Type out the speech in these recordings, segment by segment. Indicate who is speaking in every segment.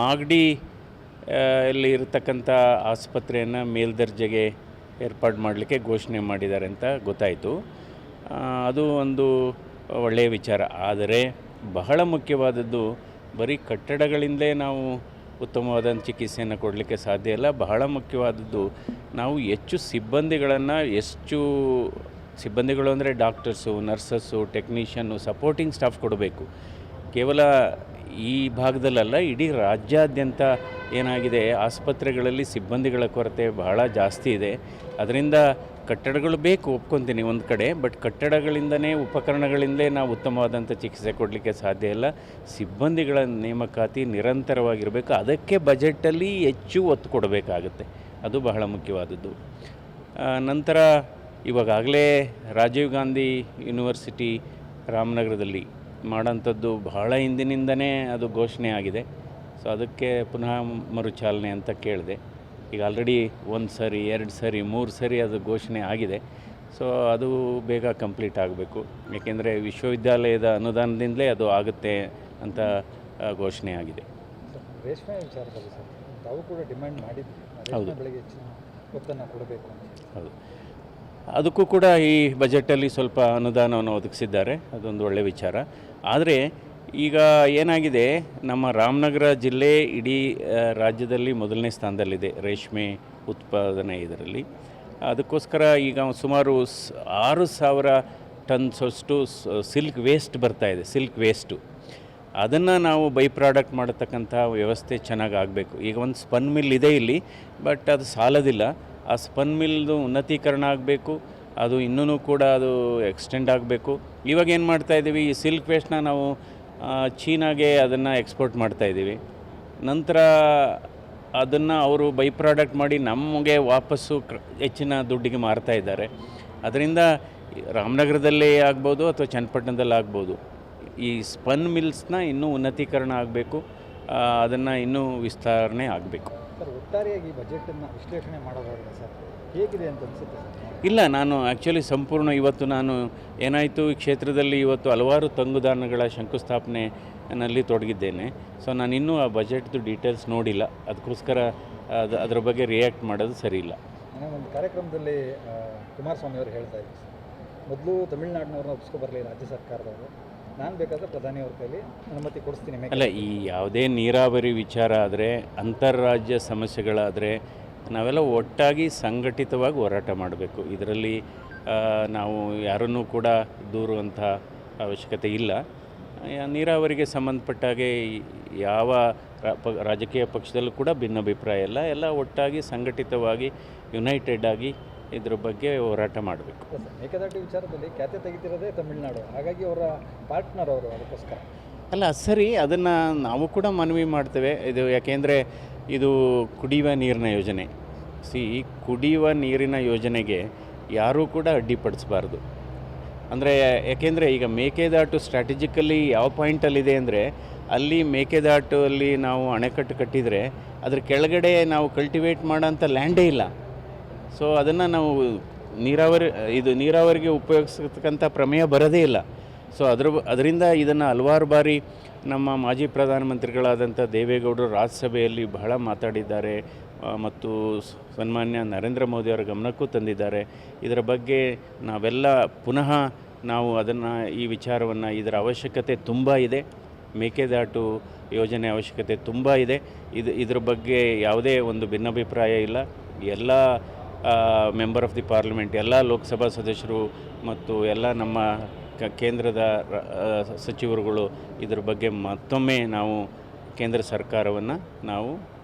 Speaker 1: ಮಾಗಡಿ ಅಲ್ಲಿ ಇರತಕ್ಕಂಥ ಆಸ್ಪತ್ರೆಯನ್ನು ಮೇಲ್ದರ್ಜೆಗೆ ಏರ್ಪಾಡು ಮಾಡಲಿಕ್ಕೆ ಘೋಷಣೆ ಮಾಡಿದ್ದಾರೆ ಅಂತ ಗೊತ್ತಾಯಿತು. ಅದು ಒಂದು ಒಳ್ಳೆಯ ವಿಚಾರ. ಆದರೆ ಬಹಳ ಮುಖ್ಯವಾದದ್ದು ಬರೀ ಕಟ್ಟಡಗಳಿಂದಲೇ ನಾವು ಉತ್ತಮವಾದ ಚಿಕಿತ್ಸೆಯನ್ನು ಕೊಡಲಿಕ್ಕೆ ಸಾಧ್ಯ ಇಲ್ಲ. ಬಹಳ ಮುಖ್ಯವಾದದ್ದು ನಾವು ಹೆಚ್ಚು ಸಿಬ್ಬಂದಿಗಳು ಅಂದರೆ doctors, nurses, technician, supporting staff ಕೊಡಬೇಕು. ಕೇವಲ ಈ ಭಾಗದಲ್ಲಲ್ಲ, ಇಡೀ ರಾಜ್ಯಾದ್ಯಂತ ಏನಾಗಿದೆ, ಆಸ್ಪತ್ರೆಗಳಲ್ಲಿ ಸಿಬ್ಬಂದಿಗಳ ಕೊರತೆ ಬಹಳ ಜಾಸ್ತಿ ಇದೆ. ಅದರಿಂದ ಕಟ್ಟಡಗಳು ಬೇಕು, ಒಪ್ಕೊತೀನಿ ಒಂದು ಕಡೆ, ಬಟ್ ಕಟ್ಟಡಗಳಿಂದನೇ, ಉಪಕರಣಗಳಿಂದಲೇ ನಾವು ಉತ್ತಮವಾದಂಥ ಚಿಕಿತ್ಸೆ ಕೊಡಲಿಕ್ಕೆ ಸಾಧ್ಯ ಇಲ್ಲ. ಸಿಬ್ಬಂದಿಗಳ ನೇಮಕಾತಿ ನಿರಂತರವಾಗಿರಬೇಕು. ಅದಕ್ಕೆ ಬಜೆಟಲ್ಲಿ ಹೆಚ್ಚು ಒತ್ತು ಕೊಡಬೇಕಾಗುತ್ತೆ. ಅದು ಬಹಳ ಮುಖ್ಯವಾದದ್ದು. ನಂತರ ಇವಾಗಲೇ ರಾಜೀವ್ ಗಾಂಧಿ ಯೂನಿವರ್ಸಿಟಿ ರಾಮನಗರದಲ್ಲಿ ಮಾಡೋಂಥದ್ದು ಬಹಳ ಹಿಂದಿನಿಂದನೇ ಅದು ಘೋಷಣೆ ಆಗಿದೆ. ಸೊ ಅದಕ್ಕೆ ಪುನಃ ಮರುಚಾಲನೆ ಅಂತ ಕೇಳಿದೆ. ಈಗ ಆಲ್ರೆಡಿ 1 ಸರಿ, 2 ಸರಿ, 3 ಸರಿ ಅದು ಘೋಷಣೆ ಆಗಿದೆ. ಸೊ ಅದು ಬೇಗ ಕಂಪ್ಲೀಟ್ ಆಗಬೇಕು. ಏಕೆಂದರೆ ವಿಶ್ವವಿದ್ಯಾಲಯದ ಅನುದಾನದಿಂದಲೇ ಅದು ಆಗುತ್ತೆ ಅಂತ ಘೋಷಣೆ ಆಗಿದೆ.
Speaker 2: ರೇಷ್ಮೆ ವಿಚಾರದಲ್ಲಿ ಸರ್ ತಾವು ಕೂಡ ಡಿಮ್ಯಾಂಡ್ ಮಾಡಿದ್ವಿ,
Speaker 1: ಹೌದು,
Speaker 2: ಬೆಳೆಗೆ ಹೆಚ್ಚಿನ ಒತ್ತನ್ನು ಕೊಡಬೇಕು ಅಂತ.
Speaker 1: ಹೌದು, ಅದಕ್ಕೂ ಕೂಡ ಈ ಬಜೆಟಲ್ಲಿ ಸ್ವಲ್ಪ ಅನುದಾನವನ್ನು ಒದಗಿಸಿದ್ದಾರೆ. ಅದೊಂದು ಒಳ್ಳೆಯ ವಿಚಾರ. ಆದರೆ ಈಗ ಏನಾಗಿದೆ, ನಮ್ಮ ರಾಮನಗರ ಜಿಲ್ಲೆ ಇಡೀ ರಾಜ್ಯದಲ್ಲಿ ಮೊದಲನೇ ಸ್ಥಾನದಲ್ಲಿದೆ ರೇಷ್ಮೆ ಉತ್ಪಾದನೆ ಇದರಲ್ಲಿ. ಅದಕ್ಕೋಸ್ಕರ ಈಗ ಸುಮಾರು 6,000 ಟನ್ಸಷ್ಟು ಸಿಲ್ಕ್ ವೇಸ್ಟ್ ಬರ್ತಾಯಿದೆ. ಸಿಲ್ಕ್ ವೇಸ್ಟು ಅದನ್ನು ನಾವು ಬೈ ಪ್ರಾಡಕ್ಟ್ ಮಾಡತಕ್ಕಂಥ ವ್ಯವಸ್ಥೆ ಚೆನ್ನಾಗಿ ಆಗಬೇಕು. ಈಗ ಒಂದು ಸ್ಪನ್ ಮಿಲ್ ಇದೆ ಇಲ್ಲಿ, ಬಟ್ ಅದು ಸಾಲದಿಲ್ಲ. ಆ ಸ್ಪನ್ ಮಿಲ್ದು ಉನ್ನತೀಕರಣ ಆಗಬೇಕು. ಅದು ಇನ್ನೂ ಕೂಡ ಅದು ಎಕ್ಸ್ಟೆಂಡ್ ಆಗಬೇಕು. ಇವಾಗ ಏನು ಮಾಡ್ತಾಯಿದ್ದೀವಿ, ಈ ಸಿಲ್ಕ್ ವೇಸ್ಟ್ನ ನಾವು ಚೀನಾಗೆ ಅದನ್ನು ಎಕ್ಸ್ಪೋರ್ಟ್ ಮಾಡ್ತಾಯಿದ್ದೀವಿ. ನಂತರ ಅದನ್ನು ಅವರು ಬೈ ಪ್ರಾಡಕ್ಟ್ ಮಾಡಿ ನಮಗೆ ವಾಪಸ್ಸು ಹೆಚ್ಚಿನ ದುಡ್ಡಿಗೆ ಮಾರ್ತಾ ಇದ್ದಾರೆ. ಅದರಿಂದ ರಾಮನಗರದಲ್ಲೇ ಆಗ್ಬೋದು ಅಥವಾ ಚನ್ನಪಟ್ಟಣದಲ್ಲಿ ಆಗ್ಬೋದು, ಈ ಸ್ಪನ್ ಮಿಲ್ಸ್ನ ಇನ್ನೂ ಉನ್ನತೀಕರಣ ಆಗಬೇಕು. ಅದನ್ನು ಇನ್ನೂ ವಿಸ್ತರಣೆ ಆಗಬೇಕು.
Speaker 2: ಸರ್, ಒಟ್ಟಾರೆಯಾಗಿ ಬಜೆಟನ್ನು ವಿಶ್ಲೇಷಣೆ ಮಾಡೋದಾದ್ರೆ ಸರ್ ಹೇಗಿದೆ ಅಂತ ಅನಿಸುತ್ತೆ ಸರ್?
Speaker 1: ಇಲ್ಲ, ನಾನು ಆ್ಯಕ್ಚುಲಿ ಸಂಪೂರ್ಣ ಇವತ್ತು ನಾನು ಏನಾಯಿತು, ಈ ಕ್ಷೇತ್ರದಲ್ಲಿ ಇವತ್ತು ಹಲವಾರು ತಂಗುದಾಣಗಳ ಶಂಕುಸ್ಥಾಪನೆಯಲ್ಲಿ ತೊಡಗಿದ್ದೇನೆ. ಸೊ ನಾನು ಇನ್ನೂ ಆ ಬಜೆಟ್ದು ಡೀಟೇಲ್ಸ್ ನೋಡಿಲ್ಲ. ಅದಕ್ಕೋಸ್ಕರ ಅದರ ಬಗ್ಗೆ ರಿಯಾಕ್ಟ್ ಮಾಡೋದು ಸರಿ ಇಲ್ಲ.
Speaker 2: ನಾನು ಒಂದು ಕಾರ್ಯಕ್ರಮದಲ್ಲಿ ಕುಮಾರಸ್ವಾಮಿ ಅವರು ಹೇಳ್ತಾ ಇದ್ದರು, ಮೊದಲು ತಮಿಳುನಾಡಿನವ್ರನ್ನ ಒಪ್ಪಿಸ್ಕೊಬರಲಿ ರಾಜ್ಯ ಸರ್ಕಾರದವರು, ನಾನು ಬೇಕಾದರೆ ಪ್ರಧಾನಿಯವ್ರ ಕೈಲಿ ಅನುಮತಿ ಕೊಡಿಸ್ತೀನಿ.
Speaker 1: ಅಲ್ಲ, ಈ ಯಾವುದೇ ನೀರಾವರಿ ವಿಚಾರ ಆದರೆ, ಅಂತಾರಾಜ್ಯ ಸಮಸ್ಯೆಗಳಾದರೆ ನಾವೆಲ್ಲ ಒಟ್ಟಾಗಿ ಸಂಘಟಿತವಾಗಿ ಹೋರಾಟ ಮಾಡಬೇಕು. ಇದರಲ್ಲಿ ನಾವು ಯಾರನ್ನೂ ಕೂಡ ದೂರುವಂಥ ಅವಶ್ಯಕತೆ ಇಲ್ಲ. ನೀರಾವರಿಗೆ ಸಂಬಂಧಪಟ್ಟಾಗೆ ಯಾವ ರಾಜಕೀಯ ಪಕ್ಷದಲ್ಲೂ ಕೂಡ ಭಿನ್ನಾಭಿಪ್ರಾಯ ಇಲ್ಲ. ಎಲ್ಲ ಒಟ್ಟಾಗಿ ಸಂಘಟಿತವಾಗಿ ಯುನೈಟೆಡ್ ಆಗಿ ಇದ್ರ ಬಗ್ಗೆ ಹೋರಾಟ ಮಾಡಬೇಕು.
Speaker 2: ಮೇಕೆದಾಟು ವಿಚಾರದಲ್ಲಿ ಖ್ಯಾತೆ ತೆಗಿತಿರೋದೇ ತಮಿಳುನಾಡು, ಹಾಗಾಗಿ ಅವರ ಪಾರ್ಟ್ನರ್ ಅವರು. ಅದಕ್ಕೋಸ್ಕರ
Speaker 1: ಅಲ್ಲ, ಸರಿ, ಅದನ್ನು ನಾವು ಕೂಡ ಮನವಿ ಮಾಡ್ತೇವೆ. ಇದು ಯಾಕೆಂದರೆ ಇದು ಕುಡಿಯುವ ನೀರಿನ ಯೋಜನೆ. ಕುಡಿಯುವ ನೀರಿನ ಯೋಜನೆಗೆ ಯಾರೂ ಕೂಡ ಅಡ್ಡಿಪಡಿಸಬಾರ್ದು. ಅಂದರೆ ಯಾಕೆಂದರೆ ಈಗ ಮೇಕೆದಾಟು ಸ್ಟ್ರಾಟಜಿಕಲಿ ಯಾವ ಪಾಯಿಂಟಲ್ಲಿದೆ ಅಂದರೆ, ಅಲ್ಲಿ ಮೇಕೆದಾಟು ಅಲ್ಲಿ ನಾವು ಅಣೆಕಟ್ಟು ಕಟ್ಟಿದರೆ ಅದ್ರ ಕೆಳಗಡೆ ನಾವು ಕಲ್ಟಿವೇಟ್ ಮಾಡೋಂಥ ಲ್ಯಾಂಡೇ ಇಲ್ಲ. ಸೊ ಅದನ್ನು ನಾವು ನೀರಾವರಿಗೆ ಉಪಯೋಗಿಸ್ತಕ್ಕಂಥ ಪ್ರಮೇಯ ಬರೋದೇ ಇಲ್ಲ. ಸೊ ಅದರಿಂದ ಇದನ್ನು ಹಲವಾರು ಬಾರಿ ನಮ್ಮ ಮಾಜಿ ಪ್ರಧಾನಮಂತ್ರಿಗಳಾದಂಥ ದೇವೇಗೌಡರು ರಾಜ್ಯಸಭೆಯಲ್ಲಿ ಬಹಳ ಮಾತಾಡಿದ್ದಾರೆ ಮತ್ತು ಸನ್ಮಾನ್ಯ ನರೇಂದ್ರ ಮೋದಿಯವರ ಗಮನಕ್ಕೂ ತಂದಿದ್ದಾರೆ. ಇದರ ಬಗ್ಗೆ ನಾವೆಲ್ಲ ಪುನಃ ಈ ವಿಚಾರವನ್ನು, ಇದರ ಅವಶ್ಯಕತೆ ತುಂಬ ಇದೆ. ಮೇಕೆದಾಟು ಯೋಜನೆ ಅವಶ್ಯಕತೆ ತುಂಬ ಇದೆ. ಇದ್ರ ಬಗ್ಗೆ ಯಾವುದೇ ಒಂದು ಭಿನ್ನಾಭಿಪ್ರಾಯ ಇಲ್ಲ. ಎಲ್ಲ ಮೆಂಬರ್ ಆಫ್ ದಿ ಪಾರ್ಲಿಮೆಂಟ್, ಎಲ್ಲ ಲೋಕಸಭಾ ಸದಸ್ಯರು ಮತ್ತು ಎಲ್ಲ ನಮ್ಮ ಕೇಂದ್ರದ ಸಚಿವರುಗಳು ಇದ್ರ ಬಗ್ಗೆ ಮತ್ತೊಮ್ಮೆ ನಾವು ಕೇಂದ್ರ ಸರ್ಕಾರವನ್ನು ನಾವು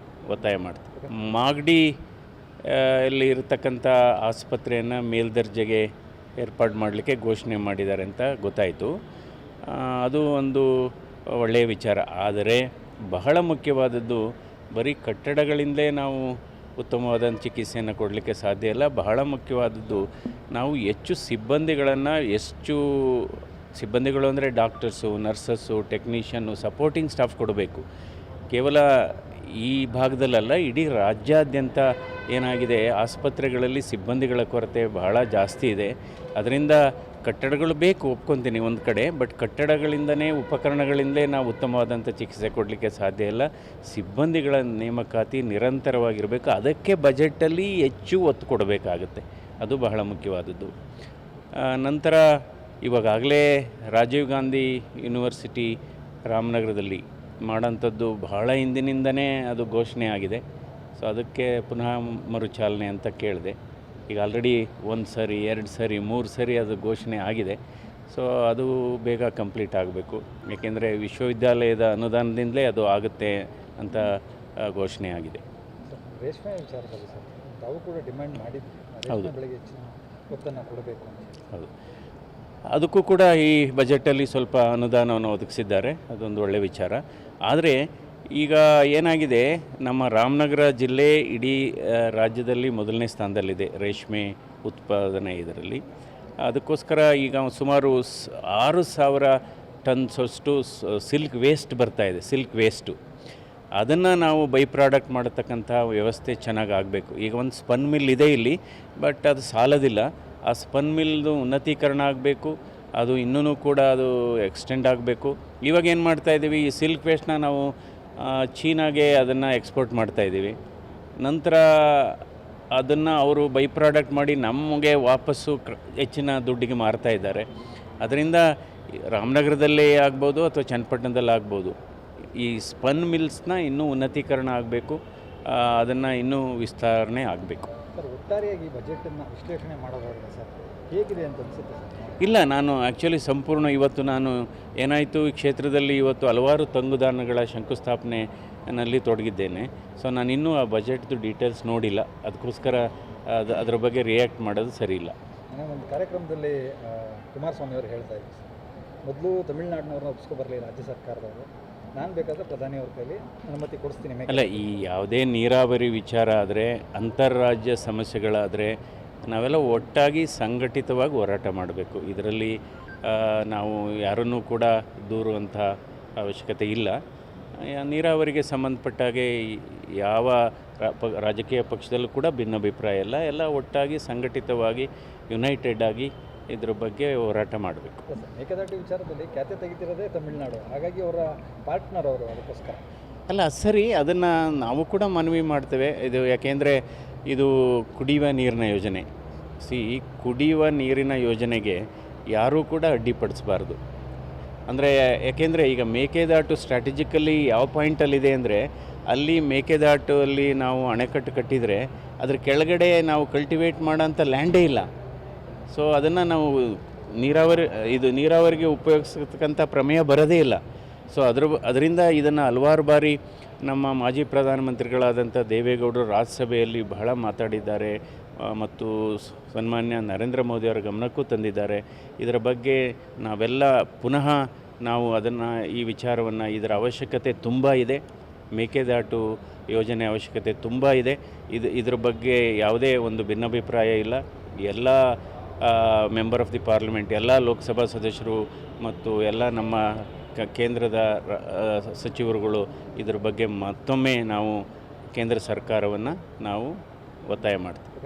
Speaker 1: ಒತ್ತಾಯ ಮಾಡ್ತೀವಿ. ಮಾಗಡಿ ಅಲ್ಲಿ ಇರತಕ್ಕಂಥ ಆಸ್ಪತ್ರೆಯನ್ನು ಮೇಲ್ದರ್ಜೆಗೆ ಏರ್ಪಾಡು ಮಾಡಲಿಕ್ಕೆ ಘೋಷಣೆ ಮಾಡಿದ್ದಾರೆ ಅಂತ ಗೊತ್ತಾಯಿತು. ಅದು ಒಂದು ಒಳ್ಳೆಯ ವಿಚಾರ. ಆದರೆ ಬಹಳ ಮುಖ್ಯವಾದದ್ದು ಬರೀ ಕಟ್ಟಡಗಳಿಂದಲೇ ನಾವು ಉತ್ತಮವಾದ ಚಿಕಿತ್ಸೆಯನ್ನು ಕೊಡಲಿಕ್ಕೆ ಸಾಧ್ಯ ಇಲ್ಲ. ಬಹಳ ಮುಖ್ಯವಾದದ್ದು ನಾವು ಹೆಚ್ಚು ಸಿಬ್ಬಂದಿಗಳು ಅಂದರೆ doctors, nurses, technician, supporting staff ಕೊಡಬೇಕು. ಕೇವಲ ಈ ಭಾಗದಲ್ಲಲ್ಲ, ಇಡೀ ರಾಜ್ಯಾದ್ಯಂತ ಏನಾಗಿದೆ, ಆಸ್ಪತ್ರೆಗಳಲ್ಲಿ ಸಿಬ್ಬಂದಿಗಳ ಕೊರತೆ ಬಹಳ ಜಾಸ್ತಿ ಇದೆ. ಅದರಿಂದ ಕಟ್ಟಡಗಳು ಬೇಕು, ಒಪ್ಕೊತೀನಿ ಒಂದು ಕಡೆ, ಬಟ್ ಕಟ್ಟಡಗಳಿಂದನೇ ಉಪಕರಣಗಳಿಂದಲೇ ನಾವು ಉತ್ತಮವಾದಂಥ ಚಿಕಿತ್ಸೆ ಕೊಡಲಿಕ್ಕೆ ಸಾಧ್ಯ ಇಲ್ಲ. ಸಿಬ್ಬಂದಿಗಳ ನೇಮಕಾತಿ ನಿರಂತರವಾಗಿರಬೇಕು. ಅದಕ್ಕೆ ಬಜೆಟಲ್ಲಿ ಹೆಚ್ಚು ಒತ್ತು ಕೊಡಬೇಕಾಗುತ್ತೆ, ಅದು ಬಹಳ ಮುಖ್ಯವಾದದ್ದು. ನಂತರ ಇವಾಗಲೇ ರಾಜೀವ್ ಗಾಂಧಿ ಯೂನಿವರ್ಸಿಟಿ ರಾಮನಗರದಲ್ಲಿ ಮಾಡೋಂಥದ್ದು ಬಹಳ ಹಿಂದಿನಿಂದನೇ ಅದು ಘೋಷಣೆ ಆಗಿದೆ. ಸೊ ಅದಕ್ಕೆ ಪುನಃ ಮರುಚಾಲನೆ ಅಂತ ಕೇಳಿದೆ. ಈಗ ಆಲ್ರೆಡಿ 1 ಸರಿ 2 ಸರಿ 3 ಸರಿ ಅದು ಘೋಷಣೆ ಆಗಿದೆ. ಸೊ ಅದು ಬೇಗ ಕಂಪ್ಲೀಟ್ ಆಗಬೇಕು, ಏಕೆಂದರೆ ವಿಶ್ವವಿದ್ಯಾಲಯದ ಅನುದಾನದಿಂದಲೇ ಅದು ಆಗುತ್ತೆ ಅಂತ ಘೋಷಣೆ ಆಗಿದೆ.
Speaker 2: ರೇಷ್ಮೆ ವಿಚಾರದಲ್ಲಿ ಸರ್ ತಾವು ಕೂಡ ಡಿಮ್ಯಾಂಡ್ ಮಾಡಿದ್ವಿ,
Speaker 1: ಹೌದು.
Speaker 2: ಬೆಳೆಗೆ ಹೆಚ್ಚಿನ ಒತ್ತನ್ನು ಕೊಡಬೇಕು ಅಂತ.
Speaker 1: ಹೌದು, ಅದಕ್ಕೂ ಕೂಡ ಈ ಬಜೆಟಲ್ಲಿ ಸ್ವಲ್ಪ ಅನುದಾನವನ್ನು ಒದಗಿಸಿದ್ದಾರೆ, ಅದೊಂದು ಒಳ್ಳೆಯ ವಿಚಾರ. ಆದರೆ ಈಗ ಏನಾಗಿದೆ, ನಮ್ಮ ರಾಮನಗರ ಜಿಲ್ಲೆ ಇಡೀ ರಾಜ್ಯದಲ್ಲಿ ಮೊದಲನೇ ಸ್ಥಾನದಲ್ಲಿದೆ ರೇಷ್ಮೆ ಉತ್ಪಾದನೆ ಇದರಲ್ಲಿ. ಅದಕ್ಕೋಸ್ಕರ ಈಗ ಸುಮಾರು 6,000 ಟನ್ಸಷ್ಟು ಸಿಲ್ಕ್ ವೇಸ್ಟ್ ಬರ್ತಾಯಿದೆ, ಸಿಲ್ಕ್ ವೇಸ್ಟು. ಅದನ್ನು ನಾವು ಬೈ ಪ್ರಾಡಕ್ಟ್ ಮಾಡತಕ್ಕಂಥ ವ್ಯವಸ್ಥೆ ಚೆನ್ನಾಗಿ ಆಗಬೇಕು. ಈಗ ಒಂದು ಸ್ಪನ್ ಮಿಲ್ ಇದೆ ಇಲ್ಲಿ, ಬಟ್ ಅದು ಸಾಲದಿಲ್ಲ. ಆ ಸ್ಪನ್ ಮಿಲ್ದು ಉನ್ನತೀಕರಣ ಆಗಬೇಕು, ಅದು ಇನ್ನೂ ಕೂಡ ಅದು ಎಕ್ಸ್ಟೆಂಡ್ ಆಗಬೇಕು. ಇವಾಗ ಏನು ಮಾಡ್ತಾಯಿದ್ದೀವಿ, ಈ ಸಿಲ್ಕ್ ವೇಸ್ಟ್ನ ನಾವು ಚೀನಾಗೆ ಅದನ್ನು ಎಕ್ಸ್ಪೋರ್ಟ್ ಮಾಡ್ತಾಯಿದ್ದೀವಿ. ನಂತರ ಅದನ್ನು ಅವರು ಬೈ ಪ್ರಾಡಕ್ಟ್ ಮಾಡಿ ನಮಗೆ ವಾಪಸ್ಸು ಹೆಚ್ಚಿನ ದುಡ್ಡಿಗೆ ಮಾರ್ತಾ ಇದ್ದಾರೆ. ಅದರಿಂದ ರಾಮನಗರದಲ್ಲೇ ಆಗ್ಬೋದು ಅಥವಾ ಚನ್ನಪಟ್ಟಣದಲ್ಲಿ ಆಗ್ಬೋದು, ಈ ಸ್ಪನ್ ಮಿಲ್ಸ್ನ ಇನ್ನೂ ಉನ್ನತೀಕರಣ ಆಗಬೇಕು, ಅದನ್ನು ಇನ್ನೂ ವಿಸ್ತರಣೆ ಆಗಬೇಕು.
Speaker 2: ಸರ್ ಒಟ್ಟಾರೆಯಾಗಿ ಬಜೆಟನ್ನು ವಿಶ್ಲೇಷಣೆ ಮಾಡೋದಾದ್ರೆ ಸರ್ ಹೇಗಿದೆ ಅಂತ ಅನಿಸುತ್ತೆ ಸರ್?
Speaker 1: ಇಲ್ಲ, ನಾನು ಆ್ಯಕ್ಚುಲಿ ಸಂಪೂರ್ಣ ಇವತ್ತು ನಾನು ಏನಾಯಿತು, ಈ ಕ್ಷೇತ್ರದಲ್ಲಿ ಇವತ್ತು ಹಲವಾರು ತಂಗುದಾಣಗಳ ಶಂಕುಸ್ಥಾಪನೆಯಲ್ಲಿ ತೊಡಗಿದ್ದೇನೆ. ಸೊ ನಾನು ಇನ್ನೂ ಆ ಬಜೆಟ್ದು ಡೀಟೇಲ್ಸ್ ನೋಡಿಲ್ಲ, ಅದಕ್ಕೋಸ್ಕರ ಅದರ ಬಗ್ಗೆ ರಿಯಾಕ್ಟ್ ಮಾಡೋದು ಸರಿ ಇಲ್ಲ.
Speaker 2: ನಾನು ಒಂದು ಕಾರ್ಯಕ್ರಮದಲ್ಲಿ ಕುಮಾರಸ್ವಾಮಿ ಅವರು ಹೇಳ್ತಾ ಇದ್ದರು ಸರ್, ಮೊದಲು ತಮಿಳ್ನಾಡಿನವ್ರನ್ನ ಒಪ್ಪಿಸ್ಕೊಬರಲಿ ರಾಜ್ಯ ಸರ್ಕಾರದವರು, ನಾನು ಬೇಕಾದರೆ ಪ್ರಧಾನಿಯವ್ರ ಕೈಲಿ ಅನುಮತಿ ಕೊಡಿಸ್ತೀನಿ.
Speaker 1: ಅಲ್ಲ, ಈ ಯಾವುದೇ ನೀರಾವರಿ ವಿಚಾರ ಆದರೆ, ಅಂತಾರಾಜ್ಯ ಸಮಸ್ಯೆಗಳಾದರೆ ನಾವೆಲ್ಲ ಒಟ್ಟಾಗಿ ಸಂಘಟಿತವಾಗಿ ಹೋರಾಟ ಮಾಡಬೇಕು. ಇದರಲ್ಲಿ ನಾವು ಯಾರನ್ನೂ ಕೂಡ ದೂರುವಂಥ ಅವಶ್ಯಕತೆ ಇಲ್ಲ. ನೀರಾವರಿಗೆ ಸಂಬಂಧಪಟ್ಟಾಗೆ ಯಾವ ರಾಜಕೀಯ ಪಕ್ಷದಲ್ಲೂ ಕೂಡ ಭಿನ್ನಾಭಿಪ್ರಾಯ ಇಲ್ಲ. ಎಲ್ಲ ಒಟ್ಟಾಗಿ ಸಂಘಟಿತವಾಗಿ ಯುನೈಟೆಡ್ ಆಗಿ ಇದ್ರ ಬಗ್ಗೆ ಹೋರಾಟ ಮಾಡಬೇಕು.
Speaker 2: ಮೇಕೆದಾಟು ವಿಚಾರದಲ್ಲಿ ಖ್ಯಾತೆ ತೆಗಿತಿರೋದೇ ತಮಿಳುನಾಡು, ಹಾಗಾಗಿ ಅವರ ಪಾರ್ಟ್ನರ್ ಅವರು, ಅದಕ್ಕೋಸ್ಕರ
Speaker 1: ಅಲ್ಲ ಸರಿ, ಅದನ್ನು ನಾವು ಕೂಡ ಮನವಿ ಮಾಡ್ತೇವೆ. ಇದು ಯಾಕೆಂದರೆ ಇದು ಕುಡಿಯುವ ನೀರಿನ ಯೋಜನೆ. ಕುಡಿಯುವ ನೀರಿನ ಯೋಜನೆಗೆ ಯಾರೂ ಕೂಡ ಅಡ್ಡಿಪಡಿಸಬಾರ್ದು. ಅಂದರೆ ಯಾಕೆಂದರೆ ಈಗ ಮೇಕೆದಾಟು ಸ್ಟ್ರಾಟಜಿಕಲಿ ಯಾವ ಪಾಯಿಂಟಲ್ಲಿದೆ ಅಂದರೆ, ಅಲ್ಲಿ ಮೇಕೆದಾಟು ಅಲ್ಲಿ ನಾವು ಅಣೆಕಟ್ಟು ಕಟ್ಟಿದರೆ ಅದ್ರ ಕೆಳಗಡೆ ನಾವು ಕಲ್ಟಿವೇಟ್ ಮಾಡೋಂಥ ಲ್ಯಾಂಡೇ ಇಲ್ಲ. ಸೊ ಅದನ್ನು ನಾವು ನೀರಾವರಿಗೆ ಉಪಯೋಗಿಸ್ತಕ್ಕಂಥ ಪ್ರಮೇಯ ಬರೋದೇ ಇಲ್ಲ. ಸೊ ಅದರಿಂದ ಇದನ್ನು ಹಲವಾರು ಬಾರಿ ನಮ್ಮ ಮಾಜಿ ಪ್ರಧಾನಮಂತ್ರಿಗಳಾದಂಥ ದೇವೇಗೌಡರು ರಾಜ್ಯಸಭೆಯಲ್ಲಿ ಬಹಳ ಮಾತಾಡಿದ್ದಾರೆ ಮತ್ತು ಸನ್ಮಾನ್ಯ ನರೇಂದ್ರ ಮೋದಿಯವರ ಗಮನಕ್ಕೂ ತಂದಿದ್ದಾರೆ. ಇದರ ಬಗ್ಗೆ ನಾವೆಲ್ಲ ಪುನಃ ಈ ವಿಚಾರವನ್ನು, ಇದರ ಅವಶ್ಯಕತೆ ತುಂಬ ಇದೆ, ಮೇಕೆದಾಟು ಯೋಜನೆ ಅವಶ್ಯಕತೆ ತುಂಬ ಇದೆ. ಇದ್ರ ಬಗ್ಗೆ ಯಾವುದೇ ಒಂದು ಭಿನ್ನಾಭಿಪ್ರಾಯ ಇಲ್ಲ. ಎಲ್ಲ ಮೆಂಬರ್ ಆಫ್ ದಿ ಪಾರ್ಲಿಮೆಂಟ್, ಎಲ್ಲ ಲೋಕಸಭಾ ಸದಸ್ಯರು ಮತ್ತು ಎಲ್ಲ ನಮ್ಮ ಕೇಂದ್ರದ ಸಚಿವರುಗಳು ಇದ್ರ ಬಗ್ಗೆ ಮತ್ತೊಮ್ಮೆ ನಾವು ಕೇಂದ್ರ ಸರ್ಕಾರವನ್ನು ನಾವು ಒತ್ತಾಯ ಮಾಡ್ತೀವಿ.